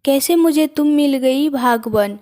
कैसे मुझे तुम मिल गई भागवन।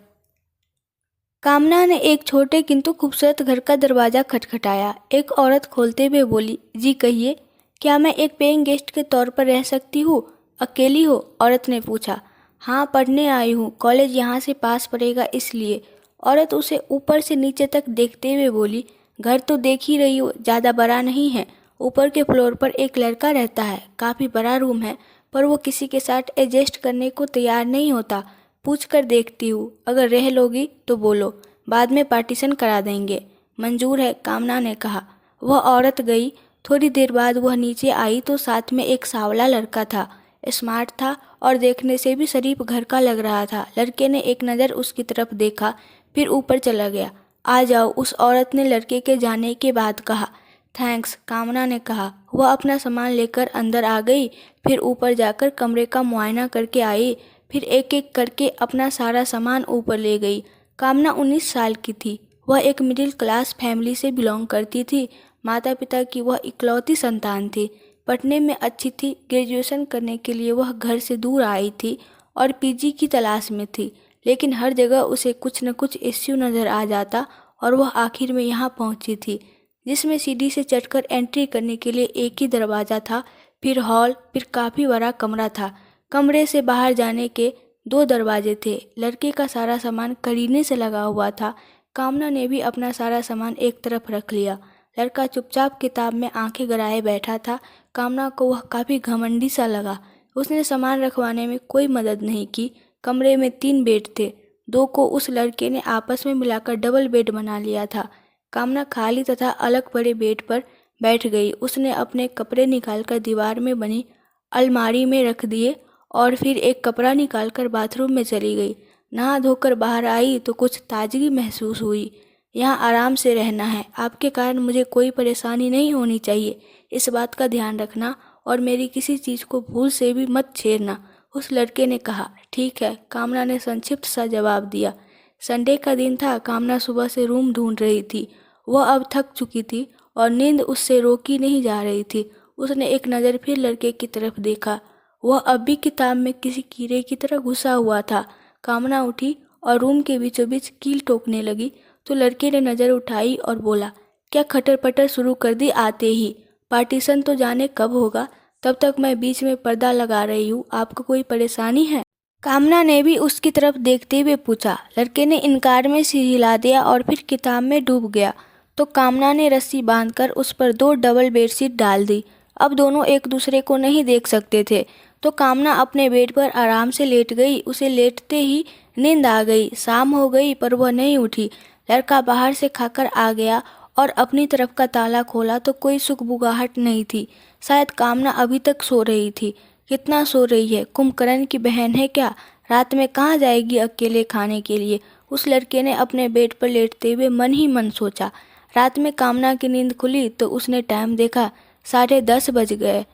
कामना ने एक छोटे किंतु खूबसूरत घर का दरवाजा खटखटाया। एक औरत खोलते हुए बोली, जी कहिए, क्या मैं एक पेइंग गेस्ट के तौर पर रह सकती हूँ? अकेली हो? औरत ने पूछा। हाँ, पढ़ने आई हूँ, कॉलेज यहाँ से पास पड़ेगा इसलिए। औरत उसे ऊपर से नीचे तक देखते हुए बोली, घर तो देख ही रही हो, ज़्यादा बड़ा नहीं है। ऊपर के फ्लोर पर एक लड़का रहता है, काफ़ी बड़ा रूम है, पर वो किसी के साथ एडजस्ट करने को तैयार नहीं होता। पूछ कर देखती हूँ, अगर रह लोगी तो बोलो, बाद में पार्टीशन करा देंगे। मंजूर है, कामना ने कहा। वह औरत गई। थोड़ी देर बाद वह नीचे आई तो साथ में एक सांवला लड़का था। स्मार्ट था और देखने से भी शरीफ घर का लग रहा था। लड़के ने एक नज़र उसकी तरफ देखा, फिर ऊपर चला गया। आ जाओ, उस औरत ने लड़के के जाने के बाद कहा। थैंक्स, कामना ने कहा। वह अपना सामान लेकर अंदर आ गई, फिर ऊपर जाकर कमरे का मुआयना करके आई, फिर एक एक करके अपना सारा सामान ऊपर ले गई। कामना 19 साल की थी। वह एक मिडिल क्लास फैमिली से बिलोंग करती थी। माता पिता की वह इकलौती संतान थी। पढ़ने में अच्छी थी। ग्रेजुएशन करने के लिए वह घर से दूर आई थी और पीजी की तलाश में थी, लेकिन हर जगह उसे कुछ न कुछ इश्यू नज़र आ जाता और वह आखिर में यहाँ पहुँची थी, जिसमें सीढ़ी से चढ़कर एंट्री करने के लिए एक ही दरवाज़ा था, फिर हॉल, फिर काफ़ी बड़ा कमरा था। कमरे से बाहर जाने के 2 दरवाजे थे। लड़के का सारा सामान करीने से लगा हुआ था। कामना ने भी अपना सारा सामान एक तरफ रख लिया। लड़का चुपचाप किताब में आंखें गड़ाए बैठा था। कामना को वह काफ़ी घमंडी सा लगा। उसने सामान रखवाने में कोई मदद नहीं की। कमरे में 3 बेड थे। 2 को उस लड़के ने आपस में मिलाकर डबल बेड बना लिया था। कामना खाली तथा अलग पड़े बेड पर बैठ गई। उसने अपने कपड़े निकालकर दीवार में बनी अलमारी में रख दिए और फिर एक कपड़ा निकालकर बाथरूम में चली गई। नहा धोकर बाहर आई तो कुछ ताजगी महसूस हुई। यहाँ आराम से रहना है, आपके कारण मुझे कोई परेशानी नहीं होनी चाहिए, इस बात का ध्यान रखना और मेरी किसी चीज़ को भूल से भी मत छेड़ना, उस लड़के ने कहा। ठीक है, कामना ने संक्षिप्त सा जवाब दिया। संडे का दिन था। कामना सुबह से रूम ढूंढ रही थी। वह अब थक चुकी थी और नींद उससे रोकी नहीं जा रही थी। उसने एक नज़र फिर लड़के की तरफ देखा। वह अब भी किताब में किसी कीड़े की तरह घुसा हुआ था। कामना उठी और रूम के बीचों बीच कील ठोकने लगी तो लड़के ने नज़र उठाई और बोला, क्या खटर पटर शुरू कर दी आते ही? पार्टीशन तो जाने कब होगा, तब तक मैं बीच में पर्दा लगा रही हूँ, आपको कोई परेशानी है? कामना ने भी उसकी तरफ देखते हुए पूछा। लड़के ने इनकार में सिर हिला दिया और फिर किताब में डूब गया। तो कामना ने रस्सी बांधकर उस पर 2 डबल बेडशीट डाल दी। अब दोनों एक दूसरे को नहीं देख सकते थे, तो कामना अपने बेड पर आराम से लेट गई। उसे लेटते ही नींद आ गई। शाम हो गई पर वह नहीं उठी। लड़का बाहर से खाकर आ गया और अपनी तरफ का ताला खोला तो कोई सुगबुगाहट नहीं थी। शायद कामना अभी तक सो रही थी। कितना सो रही है? कुंभकर्ण की बहन है क्या? रात में कहाँ जाएगी अकेले खाने के लिए? उस लड़के ने अपने बेड पर लेटते हुए मन ही मन सोचा। रात में कामना की नींद खुली तो उसने टाइम देखा, 10:30 बज गए।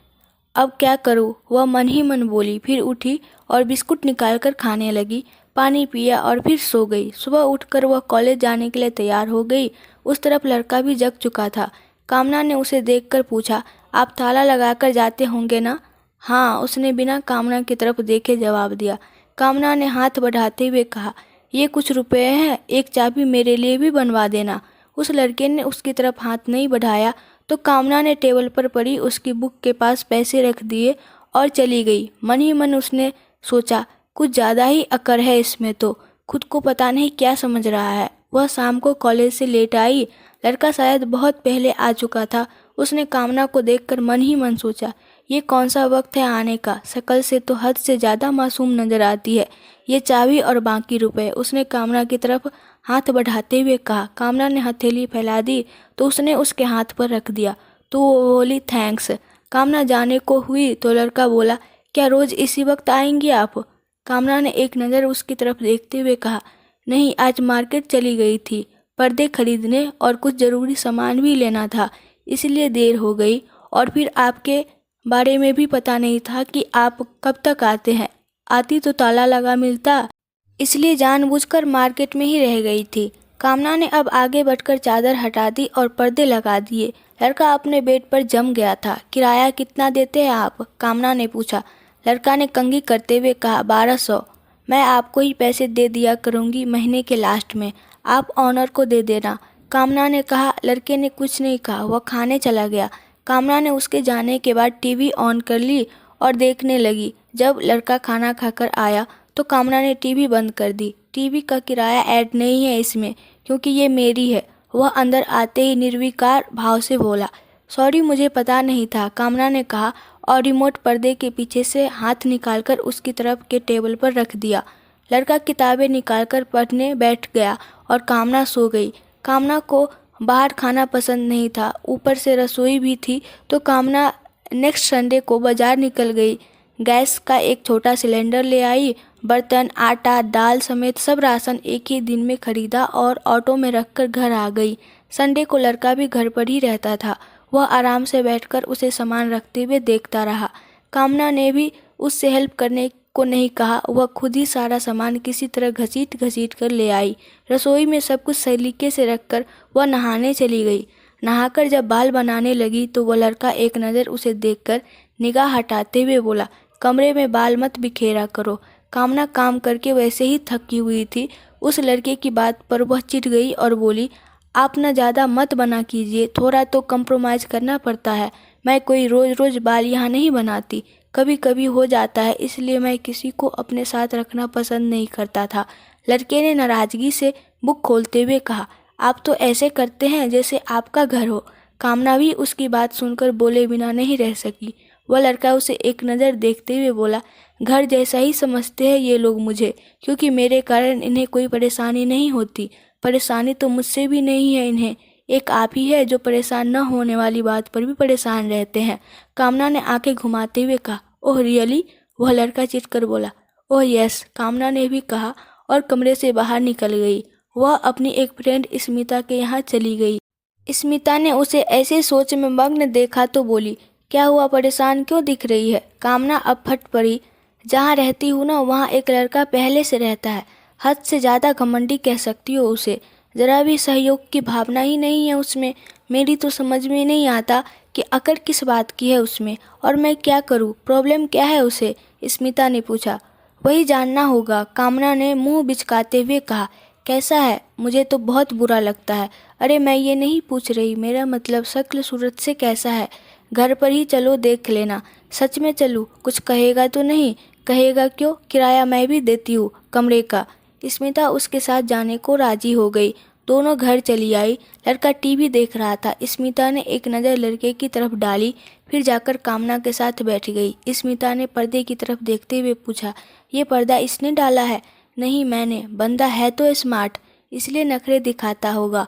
अब क्या करूँ, वह मन ही मन बोली। फिर उठी और बिस्कुट निकालकर खाने लगी। पानी पिया और फिर सो गई। सुबह उठकर वह कॉलेज जाने के लिए तैयार हो गई। उस तरफ लड़का भी जग चुका था। कामना ने उसे देखकर पूछा, आप ताला लगाकर जाते होंगे ना? हाँ, उसने बिना कामना की तरफ देखे जवाब दिया। कामना ने हाथ बढ़ाते हुए कहा, ये कुछ रुपए हैं, एक चाबी मेरे लिए भी बनवा देना। उस लड़के ने उसकी तरफ हाथ नहीं बढ़ाया तो कामना ने टेबल पर पड़ी उसकी बुक के पास पैसे रख दिए और चली गई। मन ही मन उसने सोचा, कुछ ज़्यादा ही अकड़ है इसमें तो, खुद को पता नहीं क्या समझ रहा है। वह शाम को कॉलेज से लेट आई। लड़का शायद बहुत पहले आ चुका था। उसने कामना को देखकर मन ही मन सोचा, ये कौन सा वक्त है आने का? शक्ल से तो हद से ज़्यादा मासूम नजर आती है। ये चाबी और बाकी रुपए। उसने कामना की तरफ हाथ बढ़ाते हुए कहा। कामना ने हथेली फैला दी तो उसने उसके हाथ पर रख दिया तो वो बोली, थैंक्स। कामना जाने को हुई तो लड़का बोला, क्या रोज़ इसी वक्त आएंगी आप? कामना ने एक नज़र उसकी तरफ देखते हुए कहा, नहीं, आज मार्केट चली गई थी पर्दे खरीदने और कुछ ज़रूरी सामान भी लेना था, इसलिए देर हो गई। और फिर आपके बारे में भी पता नहीं था कि आप कब तक आते हैं। आती तो ताला लगा मिलता, इसलिए जानबूझकर मार्केट में ही रह गई थी। कामना ने अब आगे बढ़कर चादर हटा दी और पर्दे लगा दिए। लड़का अपने बेड पर जम गया था। किराया कितना देते हैं आप? कामना ने पूछा। लड़का ने कंघी करते हुए कहा, 1200। मैं आपको ही पैसे दे दिया करूँगी महीने के लास्ट में, आप ऑनर को दे देना, कामना ने कहा। लड़के ने कुछ नहीं कहा, वह खाने चला गया। कामना ने उसके जाने के बाद टीवी ऑन कर ली और देखने लगी। जब लड़का खाना खाकर आया तो कामना ने टीवी बंद कर दी। टीवी का किराया ऐड नहीं है इसमें, क्योंकि ये मेरी है। वह अंदर आते ही निर्विकार भाव से बोला, सॉरी मुझे पता नहीं था, कामना ने कहा और रिमोट पर्दे के पीछे से हाथ निकालकर उसकी तरफ के टेबल पर रख दिया। लड़का किताबें निकालकर पढ़ने बैठ गया और कामना सो गई। कामना को बाहर खाना पसंद नहीं था, ऊपर से रसोई भी थी, तो कामना नेक्स्ट संडे को बाजार निकल गई। गैस का एक छोटा सिलेंडर ले आई, बर्तन, आटा, दाल समेत सब राशन एक ही दिन में खरीदा और ऑटो में रखकर घर आ गई। संडे को लड़का भी घर पर ही रहता था। वह आराम से बैठकर उसे सामान रखते हुए देखता रहा। कामना ने भी उससे हेल्प करने को नहीं कहा, वह खुद ही सारा सामान किसी तरह घसीट घसीट कर ले आई। रसोई में सब कुछ सलीके से रखकर वह नहाने चली गई। नहाकर जब बाल बनाने लगी तो वह लड़का एक नज़र उसे देखकर निगाह हटाते हुए बोला, कमरे में बाल मत बिखेरा करो। कामना काम करके वैसे ही थकी हुई थी। उस लड़के की बात पर वह चिढ़ गई और बोली, आप न ज़्यादा मत बना कीजिए, थोड़ा तो कंप्रोमाइज़ करना पड़ता है। मैं कोई रोज़ रोज़ बाल यहाँ नहीं बनाती, कभी कभी हो जाता है, इसलिए मैं किसी को अपने साथ रखना पसंद नहीं करता था। लड़के ने नाराज़गी से बुक खोलते हुए कहा, आप तो ऐसे करते हैं जैसे आपका घर हो। कामना भी उसकी बात सुनकर बोले बिना नहीं रह सकी। वह लड़का उसे एक नज़र देखते हुए बोला, घर जैसा ही समझते हैं ये लोग मुझे, क्योंकि मेरे कारण इन्हें कोई परेशानी नहीं होती। परेशानी तो मुझसे भी नहीं है इन्हें, एक आप ही है जो परेशान न होने वाली बात पर भी परेशान रहते हैं। कामना ने आंखें घुमाते हुए कहा, ओह रियली? वह लड़का चिढ़ कर बोला, ओह यस, कामना ने भी कहा और कमरे से बाहर निकल गई। वह अपनी एक फ्रेंड स्मिता के यहाँ चली गई। स्मिता ने उसे ऐसे सोच में मग्न देखा तो बोली, क्या हुआ, परेशान क्यों दिख रही है? कामना अब फट पड़ी, जहाँ रहती हूँ ना वहाँ एक लड़का पहले से रहता है, हद से ज़्यादा घमंडी कह सकती हो उसे, ज़रा भी सहयोग की भावना ही नहीं है उसमें। मेरी तो समझ में नहीं आता कि अकड़ किस बात की है उसमें, और मैं क्या करूँ, प्रॉब्लम क्या है उसे? स्मिता ने पूछा। वही जानना होगा, कामना ने मुंह बिचकाते हुए कहा। कैसा है? मुझे तो बहुत बुरा लगता है। अरे मैं ये नहीं पूछ रही, मेरा मतलब शक्ल सूरत से कैसा है? घर पर ही चलो देख लेना। सच में चलूँ? कुछ कहेगा तो नहीं? कहेगा क्यों, किराया मैं भी देती हूँ कमरे का। स्मिता उसके साथ जाने को राजी हो गई। दोनों घर चली आई। लड़का टीवी देख रहा था। स्मिता ने एक नज़र लड़के की तरफ डाली, फिर जाकर कामना के साथ बैठ गई। स्मिता ने पर्दे की तरफ देखते हुए पूछा, ये पर्दा इसने डाला है? नहीं मैंने, बंदा है तो स्मार्ट, इसलिए नखरे दिखाता होगा।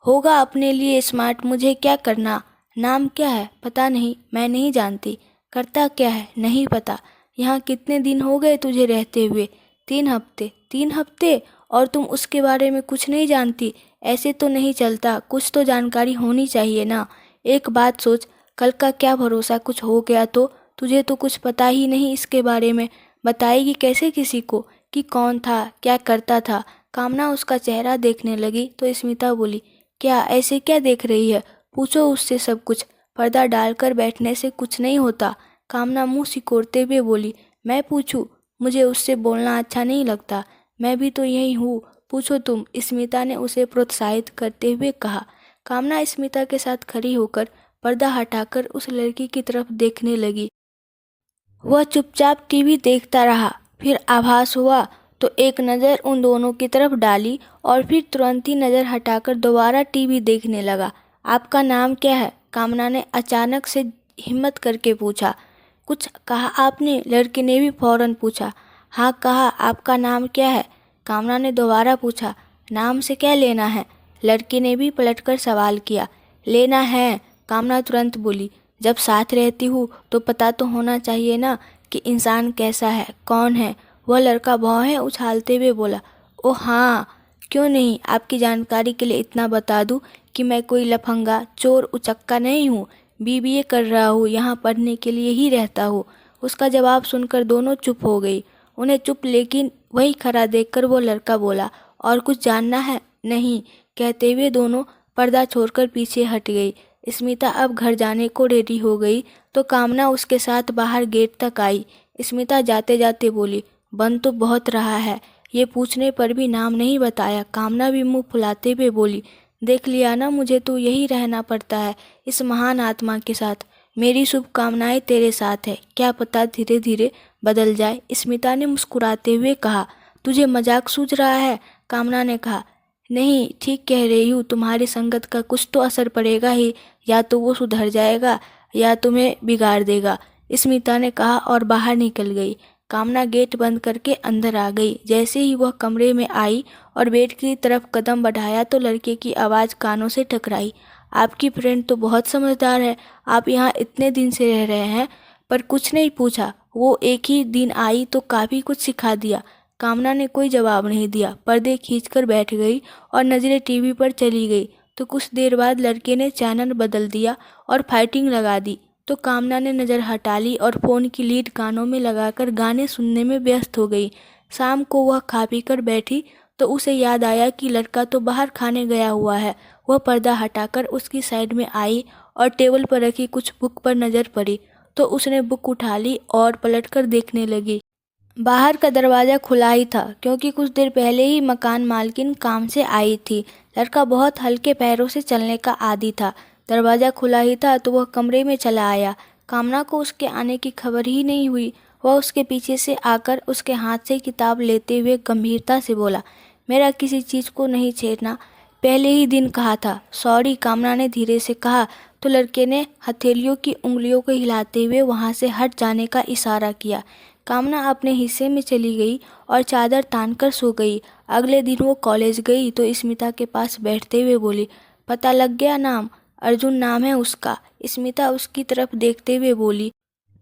होगा अपने लिए स्मार्ट, मुझे क्या करना। नाम क्या है? पता नहीं, मैं नहीं जानती। करता क्या है? नहीं पता। यहाँ कितने दिन हो गए तुझे रहते हुए? 3 हफ्ते। 3 हफ्ते? और तुम उसके बारे में कुछ नहीं जानती? ऐसे तो नहीं चलता, कुछ तो जानकारी होनी चाहिए ना। एक बात सोच, कल का क्या भरोसा, कुछ हो गया तो? तुझे तो कुछ पता ही नहीं इसके बारे में, बताएगी कैसे किसी को कि कौन था, क्या करता था? कामना उसका चेहरा देखने लगी तो स्मिता बोली, क्या ऐसे क्या देख रही है? पूछो उससे सब कुछ, पर्दा डालकर बैठने से कुछ नहीं होता। कामना मुंह सिकोड़ते हुए बोली, मैं पूछूं? मुझे उससे बोलना अच्छा नहीं लगता, मैं भी तो यही हूँ, पूछो तुम। स्मिता ने उसे प्रोत्साहित करते हुए कहा। कामना स्मिता के साथ खड़ी होकर पर्दा हटाकर उस लड़की की तरफ देखने लगी। वह चुपचाप टीवी देखता रहा। फिर आभास हुआ तो एक नज़र उन दोनों की तरफ डाली और फिर तुरंत ही नज़र हटाकर दोबारा टीवी देखने लगा। आपका नाम क्या है? कामना ने अचानक से हिम्मत करके पूछा। कुछ कहा आपने? लड़के ने भी फौरन पूछा। हाँ कहा, आपका नाम क्या है? कामना ने दोबारा पूछा। नाम से क्या लेना है? लड़के ने भी पलटकर सवाल किया। लेना है, कामना तुरंत बोली। जब साथ रहती हूँ तो पता तो होना चाहिए ना कि इंसान कैसा है, कौन है। वह लड़का भौहें उछालते हुए बोला, ओह हाँ, क्यों नहीं। आपकी जानकारी के लिए इतना बता दूं कि मैं कोई लफंगा, चोर, उचक्का नहीं हूँ। बीबीए कर रहा हूँ, यहाँ पढ़ने के लिए ही रहता हूँ। उसका जवाब सुनकर दोनों चुप हो गई। उन्हें चुप लेकिन वही खड़ा देखकर वो लड़का बोला, और कुछ जानना है? नहीं, कहते हुए दोनों पर्दा छोड़कर पीछे हट गई। स्मिता अब घर जाने को रेडी हो गई तो कामना उसके साथ बाहर गेट तक आई। स्मिता जाते जाते बोली, बन तो बहुत रहा है। ये पूछने पर भी नाम नहीं बताया। कामना भी मुंह फुलाते हुए बोली, देख लिया ना, मुझे तो यही रहना पड़ता है इस महान आत्मा के साथ। मेरी शुभकामनाएं तेरे साथ है, क्या पता धीरे धीरे बदल जाए। स्मिता ने मुस्कुराते हुए कहा। तुझे मजाक सूझ रहा है? कामना ने कहा। नहीं, ठीक कह रही हूँ, तुम्हारी संगत का कुछ तो असर पड़ेगा ही, या तो वो सुधर जाएगा या तुम्हें बिगाड़ देगा, स्मिता ने कहा और बाहर निकल गई। कामना गेट बंद करके अंदर आ गई। जैसे ही वह कमरे में आई और बेड की तरफ कदम बढ़ाया तो लड़के की आवाज़ कानों से टकराई। आपकी फ्रेंड तो बहुत समझदार है, आप यहाँ इतने दिन से रह रहे हैं पर कुछ नहीं पूछा। वो एक ही दिन आई तो काफ़ी कुछ सिखा दिया। कामना ने कोई जवाब नहीं दिया, पर्दे खींचकर बैठ गई और नज़रें टीवी पर चली गई। तो कुछ देर बाद लड़के ने चैनल बदल दिया और फाइटिंग लगा दी। तो कामना ने नज़र हटा ली और फ़ोन की लीड कानों में लगाकर गाने सुनने में व्यस्त हो गई। शाम को वह खा पी कर बैठी तो उसे याद आया कि लड़का तो बाहर खाने गया हुआ है। वह पर्दा हटाकर उसकी साइड में आई और टेबल पर रखी कुछ बुक पर नज़र पड़ी तो उसने बुक उठा ली और पलटकर देखने लगी। बाहर का दरवाज़ा खुला ही था क्योंकि कुछ देर पहले ही मकान मालकिन काम से आई थी। लड़का बहुत हल्के पैरों से चलने का आदी था। दरवाज़ा खुला ही था तो वह कमरे में चला आया। कामना को उसके आने की खबर ही नहीं हुई। वह उसके पीछे से आकर उसके हाथ से किताब लेते हुए गंभीरता से बोला, मेरा किसी चीज़ को नहीं छेड़ना, पहले ही दिन कहा था। सॉरी, कामना ने धीरे से कहा तो लड़के ने हथेलियों की उंगलियों को हिलाते हुए वहाँ से हट जाने का इशारा किया। कामना अपने हिस्से में चली गई और चादर तानकर सो गई। अगले दिन वो कॉलेज गई तो स्मिता के पास बैठते हुए बोली, पता लग गया नाम? अर्जुन नाम है उसका। स्मिता उसकी तरफ देखते हुए बोली,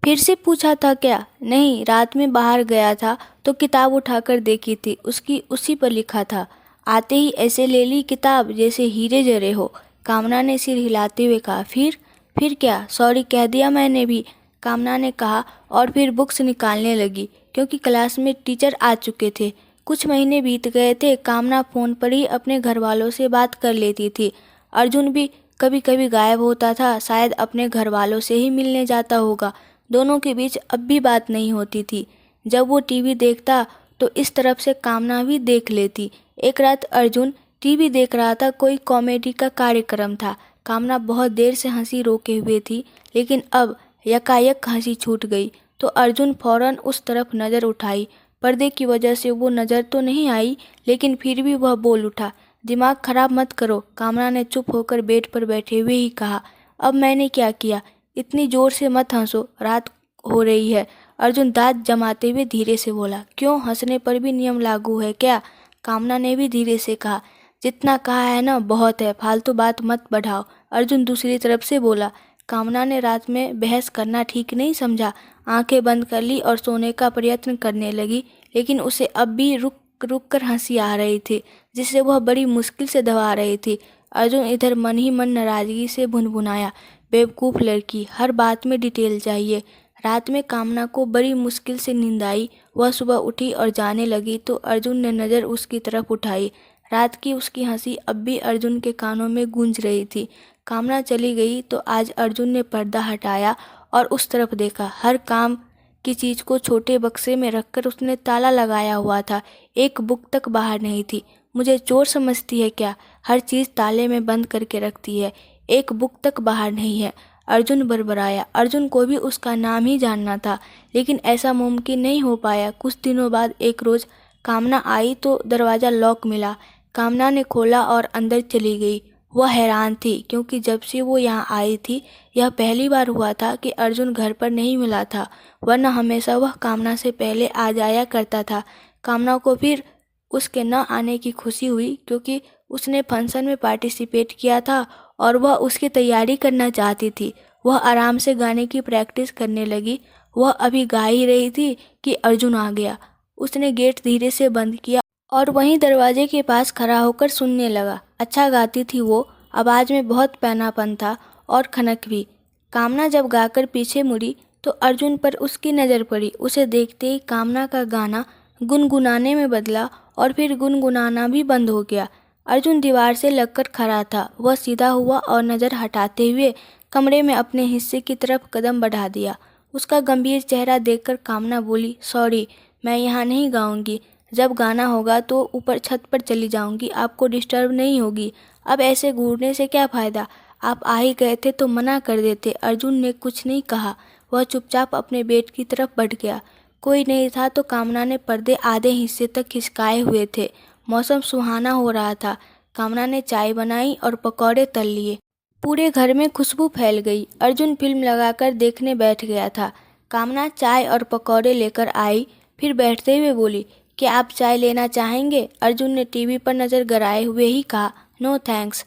फिर से पूछा था क्या? नहीं, रात में बाहर गया था तो किताब उठाकर देखी थी, उसकी उसी पर लिखा था। आते ही ऐसे ले ली किताब जैसे हीरे जरे हो। कामना ने सिर हिलाते हुए कहा, फिर क्या? सॉरी कह दिया मैंने भी, कामना ने कहा और फिर बुक्स निकालने लगी क्योंकि क्लास में टीचर आ चुके थे। कुछ महीने बीत गए थे। कामना फ़ोन पर ही अपने घर वालों से बात कर लेती थी। अर्जुन भी कभी कभी गायब होता था, शायद अपने घर वालों से ही मिलने जाता होगा। दोनों के बीच अब भी बात नहीं होती थी। जब वो टीवी देखता तो इस तरफ से कामना भी देख लेती। एक रात अर्जुन टीवी देख रहा था, कोई कॉमेडी का कार्यक्रम था। कामना बहुत देर से हंसी रोके हुए थी लेकिन अब यकायक हंसी छूट गई तो अर्जुन फौरन उस तरफ नज़र उठाई। पर्दे की वजह से वो नज़र तो नहीं आई लेकिन फिर भी वह बोल उठा, दिमाग खराब मत करो। कामना ने चुप होकर बेड पर बैठे हुए ही कहा, अब मैंने क्या किया? इतनी ज़ोर से मत हंसो, रात हो रही है। अर्जुन दांत जमाते हुए धीरे से बोला, क्यों, हंसने पर भी नियम लागू है क्या? कामना ने भी धीरे से कहा, जितना कहा है ना बहुत है, फालतू बात मत बढ़ाओ। अर्जुन दूसरी तरफ से बोला। कामना ने रात में बहस करना ठीक नहीं समझा। आंखें बंद कर ली और सोने का प्रयत्न करने लगी लेकिन उसे अब भी रुक रुक कर हंसी आ रही थी जिसे वह बड़ी मुश्किल से दबा रही थी। अर्जुन इधर मन ही मन नाराजगी से भुनभुनाया, बेवकूफ़ लड़की, हर बात में डिटेल चाहिए। रात में कामना को बड़ी मुश्किल से नींद आई। वह सुबह उठी और जाने लगी तो अर्जुन ने नज़र उसकी तरफ उठाई। रात की उसकी हंसी अब भी अर्जुन के कानों में गूंज रही थी। कामना चली गई तो आज अर्जुन ने पर्दा हटाया और उस तरफ देखा। हर काम की चीज़ को छोटे बक्से में रखकर उसने ताला लगाया हुआ था। एक बुक तक बाहर नहीं थी। मुझे चोर समझती है क्या? हर चीज़ ताले में बंद करके रखती है, एक बुक तक बाहर नहीं है। अर्जुन बड़बड़ाया। अर्जुन को भी उसका नाम ही जानना था लेकिन ऐसा मुमकिन नहीं हो पाया। कुछ दिनों बाद एक रोज़ कामना आई तो दरवाज़ा लॉक मिला। कामना ने खोला और अंदर चली गई। वह हैरान थी क्योंकि जब से वो यहाँ आई थी यह पहली बार हुआ था कि अर्जुन घर पर नहीं मिला था, वरना हमेशा वह कामना से पहले आ जाया करता था। कामना को फिर उसके न आने की खुशी हुई क्योंकि उसने फंक्शन में पार्टिसिपेट किया था और वह उसकी तैयारी करना चाहती थी। वह आराम से गाने की प्रैक्टिस करने लगी। वह अभी गा ही रही थी कि अर्जुन आ गया। उसने गेट धीरे से बंद किया और वहीं दरवाजे के पास खड़ा होकर सुनने लगा। अच्छा गाती थी वो, आवाज़ में बहुत पैनापन था और खनक भी। कामना जब गाकर पीछे मुड़ी तो अर्जुन पर उसकी नज़र पड़ी। उसे देखते ही कामना का गाना गुनगुनाने में बदला और फिर गुनगुनाना भी बंद हो गया। अर्जुन दीवार से लगकर खड़ा था। वह सीधा हुआ और नज़र हटाते हुए कमरे में अपने हिस्से की तरफ कदम बढ़ा दिया। उसका गंभीर चेहरा देखकर कामना बोली, सॉरी, मैं यहाँ नहीं गाऊंगी। जब गाना होगा तो ऊपर छत पर चली जाऊंगी, आपको डिस्टर्ब नहीं होगी। अब ऐसे घूरने से क्या फ़ायदा? आप आ ही गए थे तो मना कर देते। अर्जुन ने कुछ नहीं कहा, वह चुपचाप अपने बेड की तरफ बढ़ गया। कोई नहीं था तो कामना ने पर्दे आधे हिस्से तक खिसकाए हुए थे। मौसम सुहाना हो रहा था। कामना ने चाय बनाई और पकौड़े तल लिए। पूरे घर में खुशबू फैल गई। अर्जुन फिल्म लगाकर देखने बैठ गया था। कामना चाय और पकौड़े लेकर आई, फिर बैठते हुए बोली, क्या आप चाय लेना चाहेंगे? अर्जुन ने टीवी पर नज़र गड़ाए हुए ही कहा, नो थैंक्स।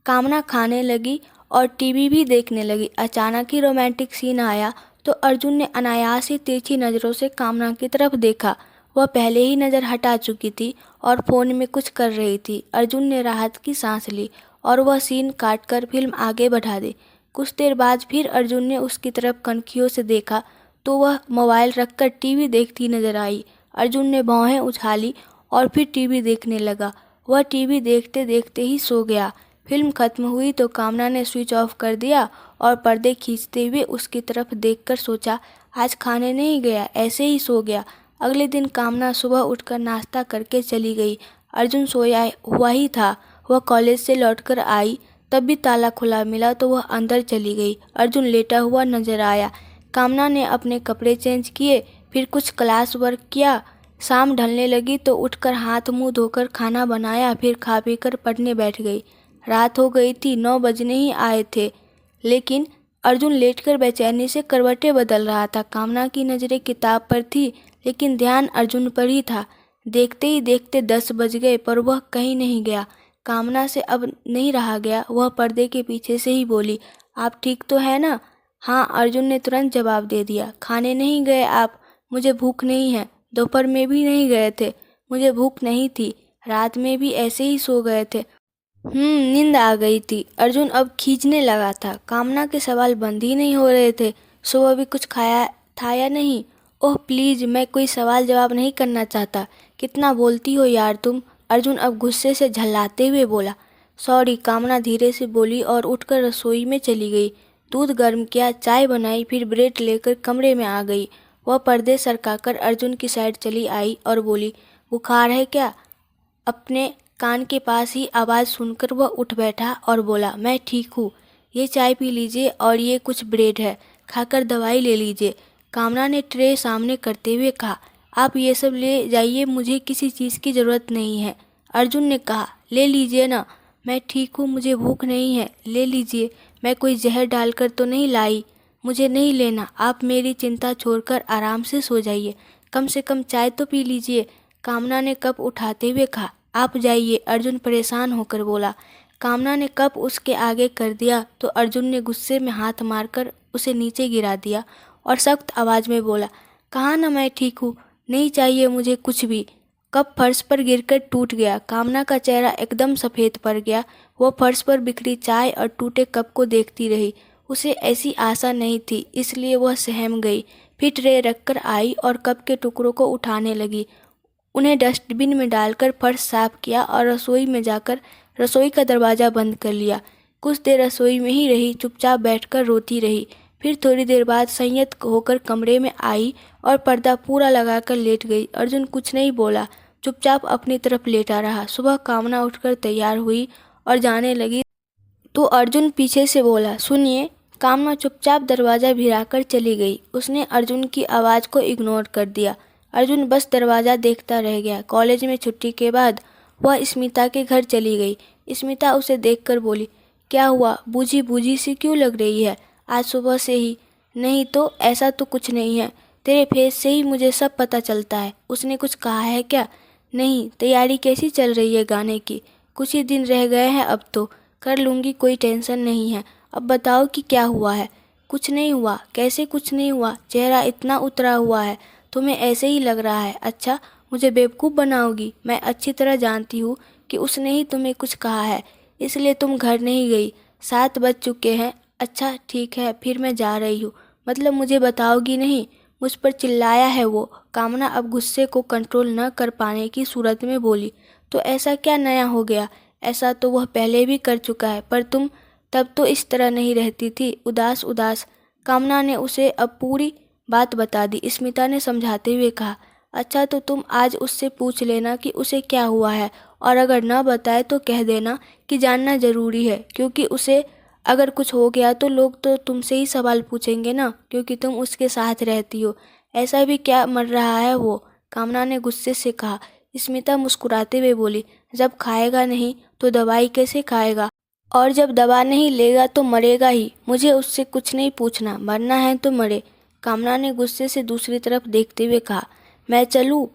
कामना खाने लगी और टीवी भी देखने लगी। अचानक ही रोमांटिक सीन आया तो अर्जुन ने अनायास ही तिरछी नज़रों से कामना की तरफ देखा। वह पहले ही नज़र हटा चुकी थी और फ़ोन में कुछ कर रही थी। अर्जुन ने राहत की सांस ली और वह सीन काटकर फिल्म आगे बढ़ा दी। कुछ देर बाद फिर अर्जुन ने उसकी तरफ कनखियों से देखा तो वह मोबाइल रखकर टीवी देखती नजर आई। अर्जुन ने भौहें उछाली और फिर टीवी देखने लगा। वह टीवी देखते देखते ही सो गया। फिल्म खत्म हुई तो कामना ने स्विच ऑफ कर दिया और पर्दे खींचते हुए उसकी तरफ देखकर सोचा, आज खाने नहीं गया, ऐसे ही सो गया। अगले दिन कामना सुबह उठकर नाश्ता करके चली गई। अर्जुन सोया हुआ ही था। वह कॉलेज से लौटकर आई, तब भी ताला खुला मिला तो वह अंदर चली गई। अर्जुन लेटा हुआ नजर आया। कामना ने अपने कपड़े चेंज किए, फिर कुछ क्लास वर्क किया। शाम ढलने लगी तो उठकर हाथ मुंह धोकर खाना बनाया, फिर खा पीकर पढ़ने बैठ गई। रात हो गई थी, 9 बजने ही आए थे, लेकिन अर्जुन लेटकर बेचैनी से करवटें बदल रहा था। कामना की नज़रें किताब पर थी, लेकिन ध्यान अर्जुन पर ही था। देखते ही देखते 10 बज गए पर वह कहीं नहीं गया। कामना से अब नहीं रहा गया। वह पर्दे के पीछे से ही बोली, आप ठीक तो है ना? हाँ, अर्जुन ने तुरंत जवाब दे दिया। खाने नहीं गए आप? मुझे भूख नहीं है। दोपहर में भी नहीं गए थे? मुझे भूख नहीं थी। रात में भी ऐसे ही सो गए थे? नींद आ गई थी। अर्जुन अब खींचने लगा था। कामना के सवाल बंद ही नहीं हो रहे थे। सुबह भी कुछ खाया था या नहीं? ओह प्लीज़, मैं कोई सवाल जवाब नहीं करना चाहता। कितना बोलती हो यार तुम। अर्जुन अब गुस्से से झल्लाते हुए बोला। सॉरी, कामना धीरे से बोली और उठकर रसोई में चली गई। दूध गर्म किया, चाय बनाई, फिर ब्रेड लेकर कमरे में आ गई। वह पर्दे सरकाकर अर्जुन की साइड चली आई और बोली, बुखार है क्या? अपने कान के पास ही आवाज़ सुनकर वह उठ बैठा और बोला, मैं ठीक हूँ। ये चाय पी लीजिए और ये कुछ ब्रेड है, खाकर दवाई ले लीजिए। कामना ने ट्रे सामने करते हुए कहा, आप ये सब ले जाइए, मुझे किसी चीज़ की ज़रूरत नहीं है। अर्जुन ने कहा, ले लीजिए ना, मैं ठीक हूँ, मुझे भूख नहीं है, ले लीजिए। मैं कोई जहर डालकर तो नहीं लाई। मुझे नहीं लेना, आप मेरी चिंता छोड़कर आराम से सो जाइए। कम से कम चाय तो पी लीजिए। कामना ने कप उठाते हुए कहा, आप जाइए। अर्जुन परेशान होकर बोला। कामना ने कप उसके आगे कर दिया तो अर्जुन ने गुस्से में हाथ मारकर उसे नीचे गिरा दिया और सख्त आवाज़ में बोला, कहा ना मैं ठीक हूँ, नहीं चाहिए मुझे कुछ भी। कप फर्श पर गिरकर टूट गया। कामना का चेहरा एकदम सफ़ेद पड़ गया। वो फर्श पर बिखरी चाय और टूटे कप को देखती रही। उसे ऐसी आशा नहीं थी, इसलिए वह सहम गई। फिर ट्रे रखकर आई और कप के टुकड़ों को उठाने लगी। उन्हें डस्टबिन में डालकर फर्श साफ किया और रसोई में जाकर रसोई का दरवाज़ा बंद कर लिया। कुछ देर रसोई में ही रही, चुपचाप बैठकर रोती रही। फिर थोड़ी देर बाद संयत होकर कमरे में आई और पर्दा पूरा लगाकर लेट गई। अर्जुन कुछ नहीं बोला, चुपचाप अपनी तरफ लेटा रहा। सुबह कामना उठकर तैयार हुई और जाने लगी तो अर्जुन पीछे से बोला, सुनिए। कामना चुपचाप दरवाज़ा भिड़ाकर चली गई। उसने अर्जुन की आवाज़ को इग्नोर कर दिया। अर्जुन बस दरवाज़ा देखता रह गया। कॉलेज में छुट्टी के बाद वह स्मिता के घर चली गई। स्मिता उसे देखकर बोली, क्या हुआ, बूझी बूझी सी क्यों लग रही है आज सुबह से ही? नहीं तो ऐसा तो कुछ नहीं है, तेरे फेस से ही मुझे सब पता चलता है। उसने कुछ कहा है क्या? नहीं। तैयारी कैसी चल रही है गाने की? कुछ ही दिन रह गए हैं, अब तो कर लूँगी, कोई टेंशन नहीं है। अब बताओ कि क्या हुआ है? कुछ नहीं हुआ। कैसे कुछ नहीं हुआ? चेहरा इतना उतरा हुआ है, तुम्हें ऐसे ही लग रहा है। अच्छा, मुझे बेवकूफ़ बनाओगी? मैं अच्छी तरह जानती हूँ कि उसने ही तुम्हें कुछ कहा है, इसलिए तुम घर नहीं गई। 7 बज चुके हैं। अच्छा ठीक है, फिर मैं जा रही हूँ। मतलब मुझे बताओगी नहीं? मुझ पर चिल्लाया है वो। कामना अब गुस्से को कंट्रोल न कर पाने की सूरत में बोली, तो ऐसा क्या नया हो गया? ऐसा तो वह पहले भी कर चुका है, पर तुम तब तो इस तरह नहीं रहती थी, उदास उदास। कामना ने उसे अब पूरी बात बता दी। स्मिता ने समझाते हुए कहा, अच्छा तो तुम आज उससे पूछ लेना कि उसे क्या हुआ है, और अगर न बताए तो कह देना कि जानना ज़रूरी है, क्योंकि उसे अगर कुछ हो गया तो लोग तो तुमसे ही सवाल पूछेंगे ना, क्योंकि तुम उसके साथ रहती हो। ऐसा भी क्या मर रहा है वो? कामना ने गुस्से से कहा। स्मिता मुस्कुराते हुए बोली, जब खाएगा नहीं तो दवाई कैसे खाएगा, और जब दवा नहीं लेगा तो मरेगा ही। मुझे उससे कुछ नहीं पूछना, मरना है तो मरे। कामना ने गुस्से से दूसरी तरफ देखते हुए कहा। मैं चलूँ?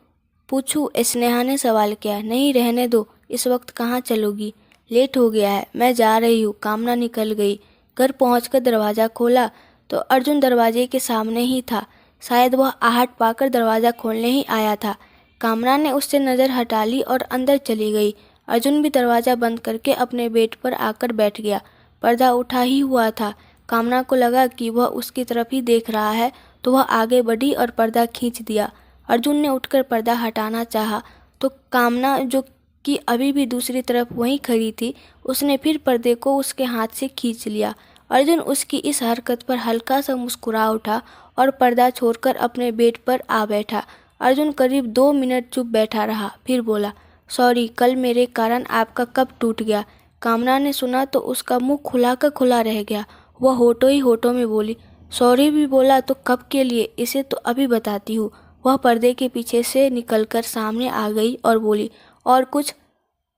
पूछूं? स्नेहा ने सवाल किया। नहीं, रहने दो। इस वक्त कहाँ चलोगी? लेट हो गया है, मैं जा रही हूँ। कामना निकल गई। घर पहुंचकर दरवाज़ा खोला तो अर्जुन दरवाजे के सामने ही था। शायद वह आहट पाकर दरवाज़ा खोलने ही आया था। कामना ने उससे नज़र हटा ली और अंदर चली गई। अर्जुन भी दरवाज़ा बंद करके अपने बेड पर आकर बैठ गया। पर्दा उठा ही हुआ था। कामना को लगा कि वह उसकी तरफ ही देख रहा है, तो वह आगे बढ़ी और पर्दा खींच दिया। अर्जुन ने उठकर पर्दा हटाना चाहा तो कामना, जो कि अभी भी दूसरी तरफ वहीं खड़ी थी, उसने फिर पर्दे को उसके हाथ से खींच लिया। अर्जुन उसकी इस हरकत पर हल्का सा मुस्कुरा उठा और पर्दा छोड़कर अपने बेड पर आ बैठा। अर्जुन करीब 2 मिनट चुप बैठा रहा, फिर बोला, सॉरी, कल मेरे कारण आपका कप टूट गया। कामना ने सुना तो उसका मुंह खुला का खुला रह गया। वह होठों ही होठों में बोली, सॉरी भी बोला तो कब के लिए? इसे तो अभी बताती हूँ। वह पर्दे के पीछे से निकलकर सामने आ गई और बोली, और कुछ?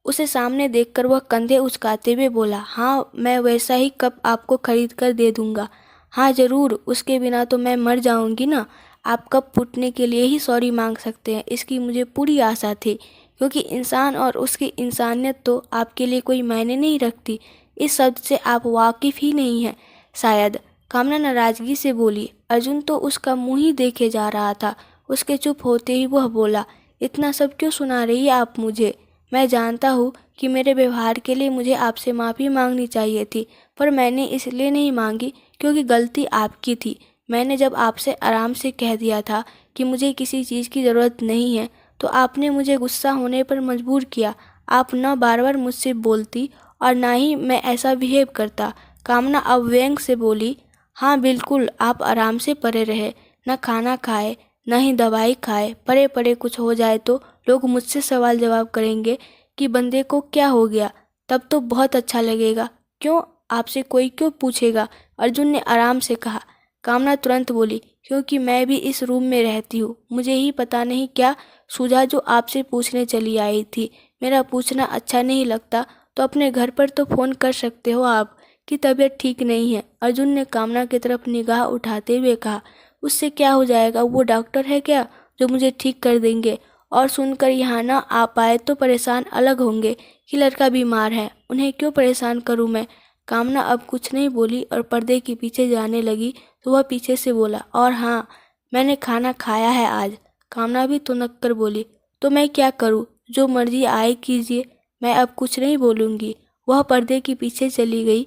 उसे सामने देखकर वह कंधे उचकाते हुए बोला, हाँ, मैं वैसा ही कप आपको खरीद कर दे दूंगा। हाँ ज़रूर, उसके बिना तो मैं मर जाऊंगी ना। आप कप फूटने के लिए ही सॉरी मांग सकते हैं, इसकी मुझे पूरी आशा थी, क्योंकि इंसान और उसकी इंसानियत तो आपके लिए कोई मायने नहीं रखती। इस शब्द से आप वाकिफ़ ही नहीं हैं शायद। कामना नाराज़गी से बोली। अर्जुन तो उसका मुंह ही देखे जा रहा था। उसके चुप होते ही वह बोला, इतना सब क्यों सुना रही है आप मुझे? मैं जानता हूँ कि मेरे व्यवहार के लिए मुझे आपसे माफ़ी मांगनी चाहिए थी, पर मैंने इसलिए नहीं मांगी क्योंकि गलती आपकी थी। मैंने जब आपसे आराम से कह दिया था कि मुझे किसी चीज़ की ज़रूरत नहीं है, तो आपने मुझे गुस्सा होने पर मजबूर किया। आप न बार बार मुझसे बोलती और ना ही मैं ऐसा बिहेव करता। कामना अब व्यंग से बोली, हाँ बिल्कुल, आप आराम से पड़े रहे, न खाना खाए न ही दवाई खाए। पड़े पड़े कुछ हो जाए तो लोग मुझसे सवाल जवाब करेंगे कि बंदे को क्या हो गया, तब तो बहुत अच्छा लगेगा। क्यों? आपसे कोई क्यों पूछेगा? अर्जुन ने आराम से कहा। कामना तुरंत बोली, क्योंकि मैं भी इस रूम में रहती हूँ। मुझे ही पता नहीं क्या सूझा जो आपसे पूछने चली आई थी। मेरा पूछना अच्छा नहीं लगता तो अपने घर पर तो फ़ोन कर सकते हो आप कि तबीयत ठीक नहीं है। अर्जुन ने कामना की तरफ निगाह उठाते हुए कहा, उससे क्या हो जाएगा? वो डॉक्टर है क्या जो मुझे ठीक कर देंगे? और सुनकर यहाँ ना आ पाए तो परेशान अलग होंगे कि लड़का बीमार है, उन्हें क्यों परेशान करूँ मैं? कामना अब कुछ नहीं बोली और पर्दे के पीछे जाने लगी तो वह पीछे से बोला, और हाँ, मैंने खाना खाया है आज। कामना भी तुनक कर बोली, तो मैं क्या करूँ? जो मर्जी आए कीजिए, मैं अब कुछ नहीं बोलूँगी। वह पर्दे के पीछे चली गई।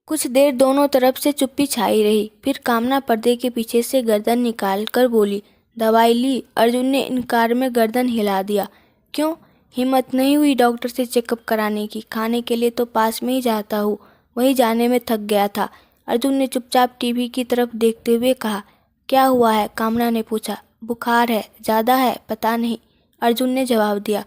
कुछ देर दोनों तरफ से चुप्पी छाई रही। फिर कामना पर्दे के पीछे से गर्दन निकाल कर बोली, दवाई ली? अर्जुन ने इनकार में गर्दन हिला दिया। क्यों? हिम्मत नहीं हुई डॉक्टर से चेकअप कराने की? खाने के लिए तो पास में ही जाता हूँ, वहीं जाने में थक गया था। अर्जुन ने चुपचाप टीवी की तरफ देखते हुए कहा। क्या हुआ है? कामना ने पूछा। बुखार है, ज़्यादा है? पता नहीं, अर्जुन ने जवाब दिया।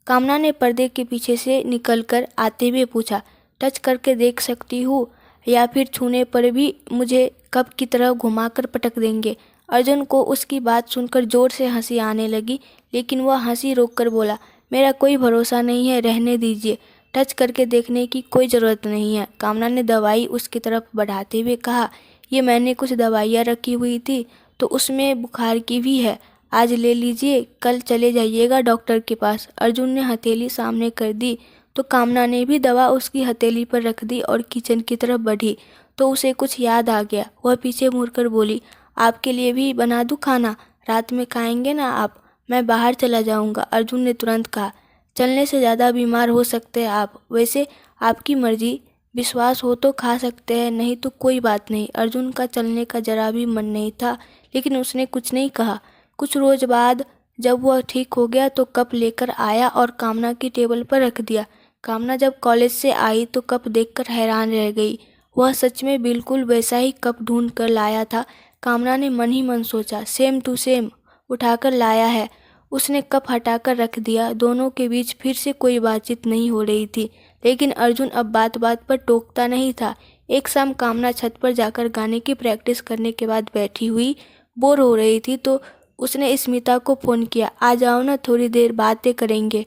कामना ने पर्दे के पीछे से निकलकर आते हुए पूछा, टच करके देख सकती हूँ या फिर छूने पर भी मुझे कप की तरह घुमाकर पटक देंगे? अर्जुन को उसकी बात सुनकर जोर से हंसी आने लगी, लेकिन वह हंसी रोककर बोला, मेरा कोई भरोसा नहीं है, रहने दीजिए। टच करके देखने की कोई ज़रूरत नहीं है। कामना ने दवाई उसकी तरफ बढ़ाते हुए कहा, ये मैंने कुछ दवाइयाँ रखी हुई थी तो उसमें बुखार की भी है, आज ले लीजिए, कल चले जाइएगा डॉक्टर के पास। अर्जुन ने हथेली सामने कर दी तो कामना ने भी दवा उसकी हथेली पर रख दी और किचन की तरफ बढ़ी तो उसे कुछ याद आ गया। वह पीछे मुड़कर बोली, आपके लिए भी बना दूं खाना? रात में खाएंगे ना आप? मैं बाहर चला जाऊंगा। अर्जुन ने तुरंत कहा, चलने से ज़्यादा बीमार हो सकते हैं आप। वैसे आपकी मर्जी, विश्वास हो तो खा सकते हैं, नहीं तो कोई बात नहीं। अर्जुन का चलने का जरा भी मन नहीं था, लेकिन उसने कुछ नहीं कहा। कुछ रोज बाद जब वह ठीक हो गया तो कप लेकर आया और कामना की टेबल पर रख दिया। कामना जब कॉलेज से आई तो कप देखकर हैरान रह गई। वह सच में बिल्कुल वैसा ही कप ढूंढ कर लाया था। कामना ने मन ही मन सोचा, सेम टू सेम उठाकर लाया है। उसने कप हटाकर रख दिया। दोनों के बीच फिर से कोई बातचीत नहीं हो रही थी, लेकिन अर्जुन अब बात बात पर टोकता नहीं था। एक शाम कामना छत पर जाकर गाने की प्रैक्टिस करने के बाद बैठी हुई बोर हो रही थी तो उसने स्मिता को फ़ोन किया। आ जाओ ना, थोड़ी देर बातें करेंगे।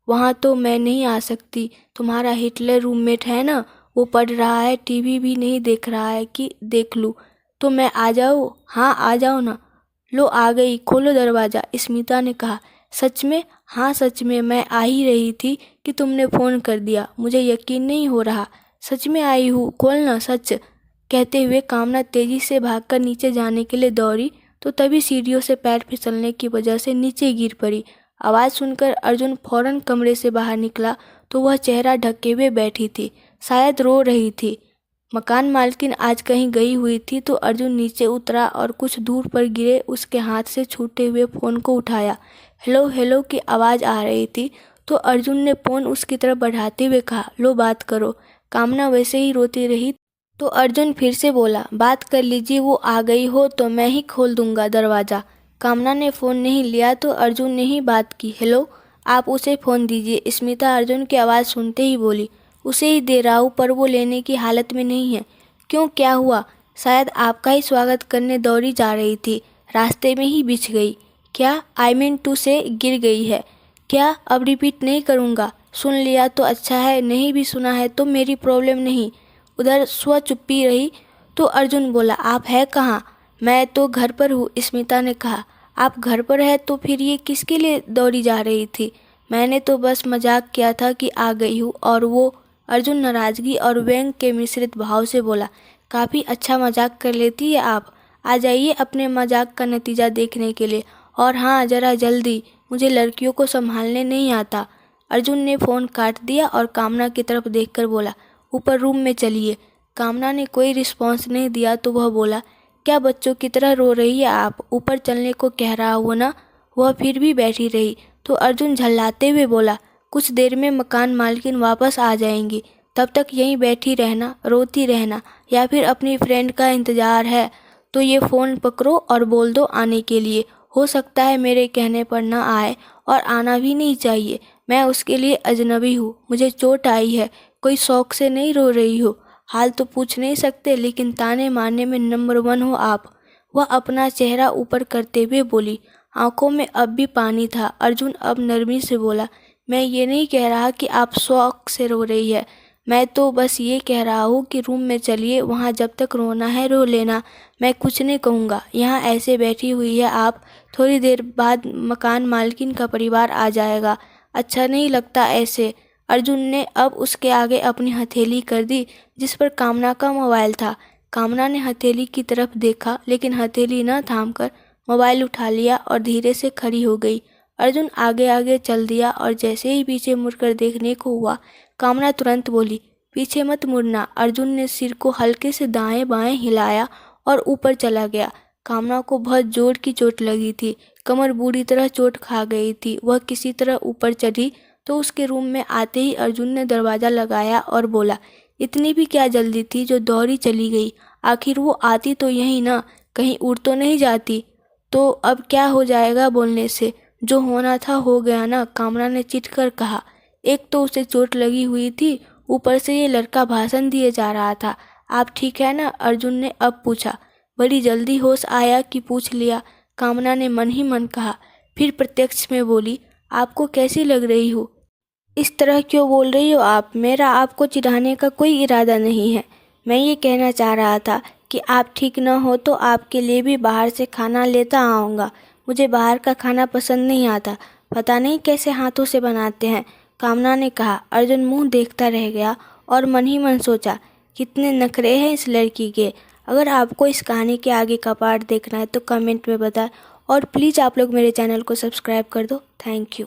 वहाँ तो मैं नहीं आ सकती, तुम्हारा हिटलर रूममेट है ना, वो पढ़ रहा है, टीवी भी नहीं देख रहा है कि देख लूँ। तो मैं आ जाऊँ? हाँ आ जाओ ना। लो आ गई, खोलो दरवाज़ा, स्मिता ने कहा। सच में? हाँ सच में, मैं आ ही रही थी कि तुमने फ़ोन कर दिया। मुझे यकीन नहीं हो रहा, सच में आई हूँ, खोलना सच। कहते हुए कामना तेज़ी से भागकर नीचे जाने के लिए दौड़ी तो तभी सीढ़ियों से पैर फिसलने की वजह से नीचे गिर पड़ी। आवाज़ सुनकर अर्जुन फौरन कमरे से बाहर निकला तो वह चेहरा ढके हुए बैठी थी, शायद रो रही थी। मकान मालकिन आज कहीं गई हुई थी तो अर्जुन नीचे उतरा और कुछ दूर पर गिरे उसके हाथ से छूटे हुए फ़ोन को उठाया। हेलो हेलो की आवाज़ आ रही थी तो अर्जुन ने फ़ोन उसकी तरफ बढ़ाते हुए कहा, लो बात करो। कामना वैसे ही रोती रही तो अर्जुन फिर से बोला, बात कर लीजिए, वो आ गई हो तो मैं ही खोल दूंगा दरवाज़ा। कामना ने फ़ोन नहीं लिया तो अर्जुन ने ही बात की। हेलो, आप उसे फ़ोन दीजिए। स्मिता अर्जुन की आवाज़ सुनते ही बोली। उसे ही दे रहा हूँ पर वो लेने की हालत में नहीं है। क्यों, क्या हुआ? शायद आपका ही स्वागत करने दौड़ी जा रही थी, रास्ते में ही बिछ गई। क्या? आई मीन टू से गिर गई है। क्या? अब रिपीट नहीं करूँगा, सुन लिया तो अच्छा है, नहीं भी सुना है तो मेरी प्रॉब्लम नहीं। उधर स्व चुप्पी रही तो अर्जुन बोला, आप है कहाँ? मैं तो घर पर हूँ, स्मिता ने कहा। आप घर पर है तो फिर ये किसके लिए दौड़ी जा रही थी? मैंने तो बस मजाक किया था कि आ गई हूँ। और वो? अर्जुन नाराज़गी और व्यंग के मिश्रित भाव से बोला, काफ़ी अच्छा मजाक कर लेती है आप। आ जाइए अपने मजाक का नतीजा देखने के लिए। और हाँ, ज़रा जल्दी, मुझे लड़कियों को संभालने नहीं आता। अर्जुन ने फ़ोन काट दिया और कामना की तरफ देखकर बोला, ऊपर रूम में चलिए। कामना ने कोई रिस्पॉन्स नहीं दिया तो वह बोला, क्या बच्चों की तरह रो रही है आप? ऊपर चलने को कह रहा हो ना। वह फिर भी बैठी रही तो अर्जुन झल्लाते हुए बोला, कुछ देर में मकान मालकिन वापस आ जाएंगी, तब तक यहीं बैठी रहना, रोती रहना, या फिर अपनी फ्रेंड का इंतज़ार है तो ये फ़ोन पकड़ो और बोल दो आने के लिए। हो सकता है मेरे कहने पर ना आए, और आना भी नहीं चाहिए। मैं उसके लिए अजनबी हूँ, मुझे चोट आई है, कोई शौक से नहीं रो रही हो। हाल तो पूछ नहीं सकते, लेकिन ताने मारने में नंबर 1 हो आप। वह अपना चेहरा ऊपर करते हुए बोली। आंखों में अब भी पानी था। अर्जुन अब नरमी से बोला, मैं ये नहीं कह रहा कि आप शौक से रो रही है, मैं तो बस ये कह रहा हूँ कि रूम में चलिए, वहाँ जब तक रोना है रो लेना, मैं कुछ नहीं कहूँगा। यहाँ ऐसे बैठी हुई है आप, थोड़ी देर बाद मकान मालकिन का परिवार आ जाएगा, अच्छा नहीं लगता ऐसे। अर्जुन ने अब उसके आगे अपनी हथेली कर दी जिस पर कामना का मोबाइल था। कामना ने हथेली की तरफ देखा लेकिन हथेली न थामकर मोबाइल उठा लिया और धीरे से खड़ी हो गई। अर्जुन आगे आगे चल दिया और जैसे ही पीछे मुड़कर देखने को हुआ, कामना तुरंत बोली, पीछे मत मुड़ना। अर्जुन ने सिर को हल्के से दाएं बाएं हिलाया और ऊपर चला गया। कामना को बहुत जोर की चोट लगी थी, कमर बुरी तरह चोट खा गई थी। वह किसी तरह ऊपर चढ़ी तो उसके रूम में आते ही अर्जुन ने दरवाज़ा लगाया और बोला, इतनी भी क्या जल्दी थी जो दौड़ी चली गई? आखिर वो आती तो यहीं ना, कहीं उड़ तो नहीं जाती? तो अब क्या हो जाएगा बोलने से? जो होना था हो गया ना, कामना ने चिढ़ कर कहा। एक तो उसे चोट लगी हुई थी, ऊपर से ये लड़का भाषण दिए जा रहा था। आप ठीक है ना? अर्जुन ने अब पूछा। बड़ी जल्दी होश आया कि पूछ लिया, कामना ने मन ही मन कहा। फिर प्रत्यक्ष में बोली, आपको कैसी लग रही हो? इस तरह क्यों बोल रही हो आप? मेरा आपको चिढ़ाने का कोई इरादा नहीं है। मैं ये कहना चाह रहा था कि आप ठीक न हो तो आपके लिए भी बाहर से खाना लेता आऊँगा। मुझे बाहर का खाना पसंद नहीं आता, पता नहीं कैसे हाथों से बनाते हैं, कामना ने कहा। अर्जुन मुंह देखता रह गया और मन ही मन सोचा, कितने नखरे हैं इस लड़की के। अगर आपको इस कहानी के आगे का पार्ट देखना है तो कमेंट में बताएं, और प्लीज़ आप लोग मेरे चैनल को सब्सक्राइब कर दो। Thank you.